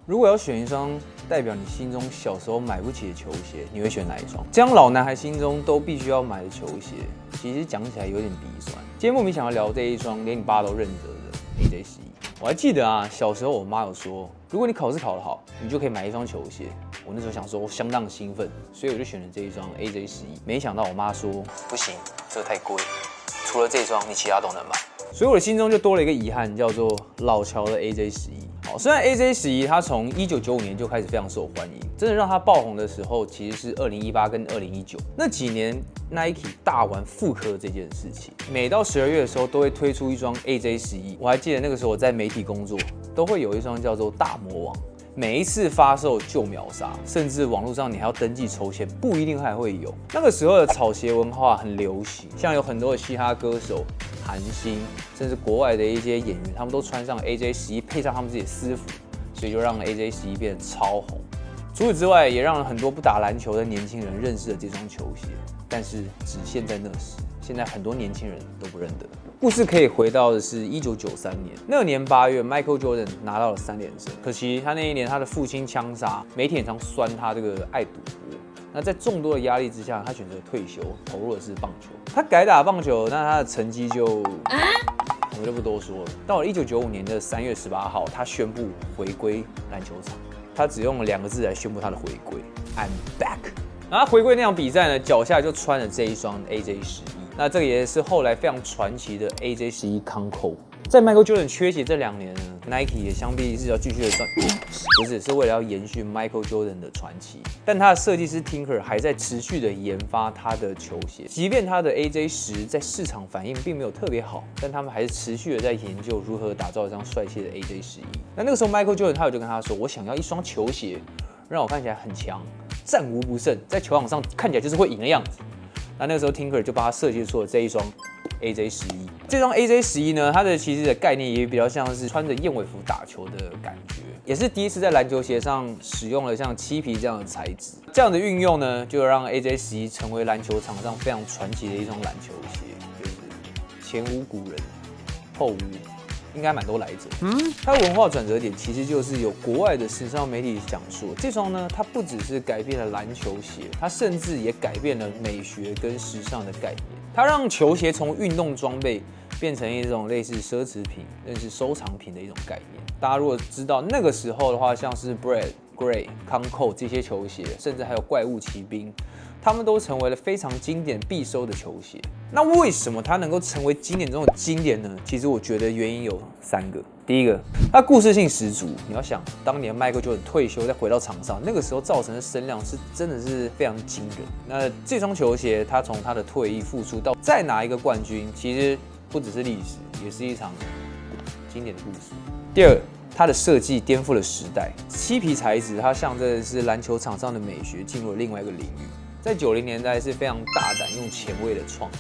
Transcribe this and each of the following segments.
如果要选一双代表你心中小时候买不起的球鞋，你会选哪一双？这样老男孩心中都必须要买的球鞋，其实讲起来有点鼻酸。今天莫名想要聊这一双连你爸都认得的 AJ11。我还记得啊，小时候我妈有说，如果你考试考得好，你就可以买一双球鞋。我那时候想说，我相当兴奋，所以我就选了这一双 AJ11。没想到我妈说，不行，这个太贵，除了这双，你其他都能买。所以我的心中就多了一个遗憾，叫做老乔的 AJ11。好，虽然 AJ11它从1995年就开始非常受欢迎，真的让它爆红的时候其实是2018跟2019那几年 Nike 大玩复刻这件事情，每到12月的时候都会推出一双 AJ11。我还记得那个时候我在媒体工作，都会有一双叫做大魔王。每一次发售就秒杀，甚至网络上你还要登记抽签，不一定还会有。那个时候的草鞋文化很流行，像有很多的嘻哈歌手、韩星，甚至国外的一些演员，他们都穿上 AJ11，配上他们自己的私服，所以就让 AJ11变得超红。除此之外，也让很多不打篮球的年轻人认识了这双球鞋，但是只限在那时，现在很多年轻人都不认得。故事可以回到的是1993年，那年8月 ，Michael Jordan 拿到了3连胜。可惜他那一年他的父亲枪杀，媒体也常酸他这个爱赌博。那在众多的压力之下，他选择退休，投入的是棒球。他改打棒球，那他的成绩就我就不多说了。到了1995年的3月18号，他宣布回归篮球场。他只用了2个字来宣布他的回归 ，I'm back。然后他回归那场比赛呢，脚下就穿了这一双 AJ11。那这个也是后来非常传奇的 AJ11 Concord。在 Michael Jordan 缺席这2年呢 ，Nike 也想必是要继续的是为了要延续 Michael Jordan 的传奇。但他的设计师 Tinker 还在持续的研发他的球鞋，即便他的 AJ10在市场反应并没有特别好，但他们还是持续的在研究如何打造一双帅气的 AJ11。那个时候 Michael Jordan 他就跟他说：“我想要一双球鞋，让我看起来很强，战无不胜，在球场上看起来就是会赢的样子。”那个时候 Tinker 就帮他设计出了这一双 AJ11。这双 AJ11呢，它的其实的概念也比较像是穿着燕尾服打球的感觉，也是第一次在篮球鞋上使用了像漆皮这样的材质。这样的运用呢，就让 AJ11成为篮球场上非常传奇的一双篮球鞋，就是前无古人，后无。应该蛮多来者。它的文化转折点其实就是有国外的时尚媒体讲说，这双呢，它不只是改变了篮球鞋，它甚至也改变了美学跟时尚的概念。它让球鞋从运动装备变成一种类似奢侈品、类似收藏品的一种概念。大家如果知道那个时候的话，像是 Brad、Gray、Concord 这些球鞋，甚至还有怪物骑兵。他们都成为了非常经典必收的球鞋。那为什么它能够成为经典中的经典呢？其实我觉得原因有3个。第一个，它故事性十足。你要想，当年 Michael Jordan 退休再回到场上，那个时候造成的声量是真的是非常惊人。那这双球鞋，它从它的退役复出到再拿一个冠军，其实不只是历史，也是一场经典的故事。第二，它的设计颠覆了时代，漆皮材质它象征的是篮球场上的美学进入了另外一个领域。在90年代是非常大胆用前卫的创举。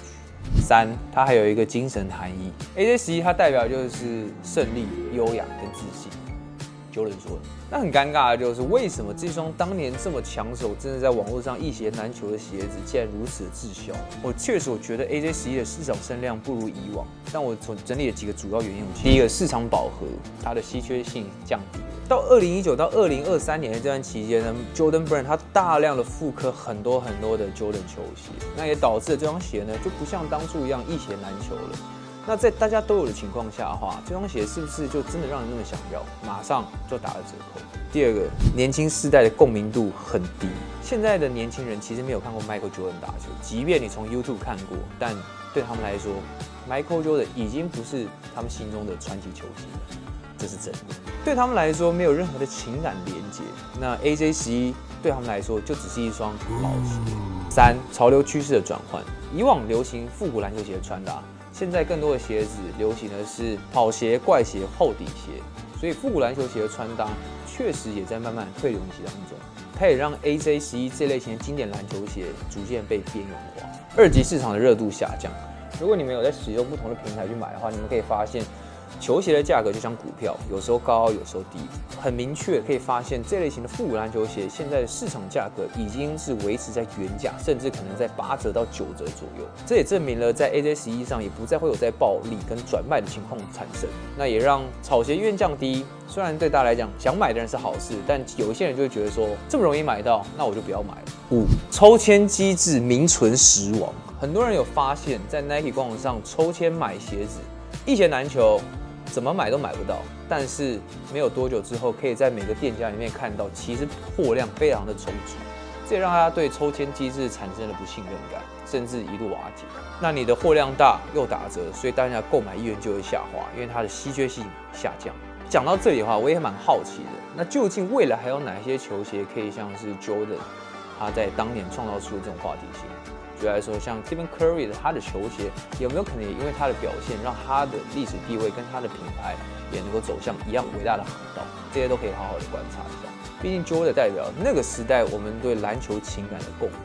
3，它还有一个精神含义。AJ11它代表的就是胜利、优雅跟自信。Jordan说的。那很尴尬的就是，为什么这双当年这么抢手，真的在网络上一鞋难求的鞋子，竟然如此的滞销？我觉得 AJ11的市场声量不如以往，但我整理了几个主要原因。第一个，市场饱和，它的稀缺性降低了。到2019到2023年的这段期间呢 ，Jordan Brand 它大量的复刻很多的 Jordan 球鞋，那也导致了这双鞋呢就不像当初一样一鞋难求了。那在大家都有的情况下的话，这双鞋是不是就真的让人那么想要，马上就打了折扣？第二个，年轻世代的共鸣度很低。现在的年轻人其实没有看过 Michael Jordan 打球，即便你从 YouTube 看过，但对他们来说 ，Michael Jordan 已经不是他们心中的传奇球星了，这是真的。对他们来说，没有任何的情感连接。那 AJ11对他们来说，就只是一双老鞋。3，潮流趋势的转换。以往流行复古篮球鞋的穿搭。现在更多的鞋子流行的是跑鞋、怪鞋、厚底鞋，所以复古篮球鞋的穿搭确实也在慢慢退流行当中。它也让 AJ11这类型的经典篮球鞋逐渐被边缘化。2级市场的热度下降。如果你们有在使用不同的平台去买的话，你们可以发现球鞋的价格就像股票，有时候高，有时候低。很明确可以发现，这类型的复古篮球鞋现在的市场价格已经是维持在原价，甚至可能在8折到9折左右。这也证明了在 AJ11上也不再会有在暴利跟转卖的情况产生。那也让炒鞋意愿降低。虽然对大家来讲，想买的人是好事，但有一些人就会觉得说，这么容易买到，那我就不要买了。5. 抽签机制名存实亡。很多人有发现，在 Nike 官网上抽签买鞋子，一鞋难求，怎么买都买不到。但是没有多久之后，可以在每个店家里面看到，其实货量非常的充足。这也让大家对抽签机制产生了不信任感，甚至一度瓦解。那你的货量大又打折，所以大家购买意愿就会下滑，因为它的稀缺性下降。讲到这里的话，我也蛮好奇的，那究竟未来还有哪些球鞋可以像是 Jordan 他在当年创造出的这种话题性？举例来说，像 Stephen Curry 的他的球鞋，有没有可能也因为他的表现，让他的历史地位跟他的品牌也能够走向一样伟大的航道？这些都可以好好的观察一下。毕竟 Jordan 代表那个时代我们对篮球情感的共鸣，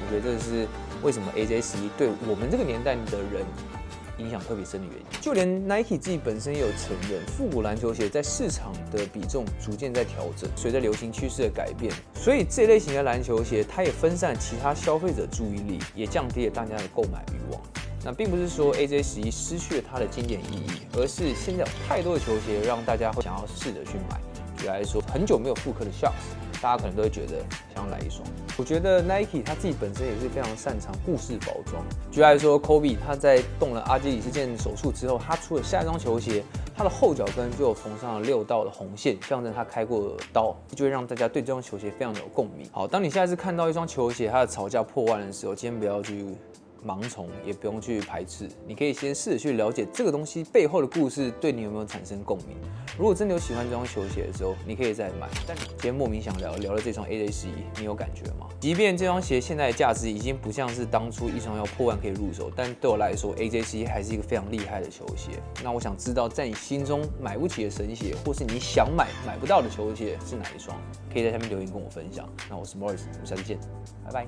我觉得这是为什么 AJ11对我们这个年代的人影响特别深的原因。就连 Nike 自己本身也有承认，复古篮球鞋在市场的比重逐渐在调整，随着流行趋势的改变，所以这类型的篮球鞋它也分散了其他消费者注意力，也降低了大家的购买欲望。那并不是说 AJ11失去了它的经典意义，而是现在有太多的球鞋让大家会想要试着去买。举例来说，很久没有复刻的 Shox， 大家可能都会觉得想要来一双。我觉得 Nike 他自己本身也是非常擅长故事包装。举例来说 ，Kobe 他在动了阿基里斯腱手术之后，他出了下一双球鞋，他的后脚跟就有缝上了6道的红线，象征他开过刀，就会让大家对这双球鞋非常的有共鸣。好，当你下次看到一双球鞋它的炒价破万的时候，今天不要去盲从，也不用去排斥，你可以先试着去了解这个东西背后的故事对你有没有产生共鸣。如果真的有喜欢这双球鞋的时候，你可以再买。但今天莫名想聊了这双 AJ11，你有感觉吗？即便这双鞋现在的价值已经不像是当初一双要破万可以入手，但对我来说 AJ11还是一个非常厉害的球鞋。那我想知道，在你心中买不起的神鞋，或是你想买买不到的球鞋是哪一双？可以在下面留言跟我分享。那我是 Morris， 我们下次见，拜拜。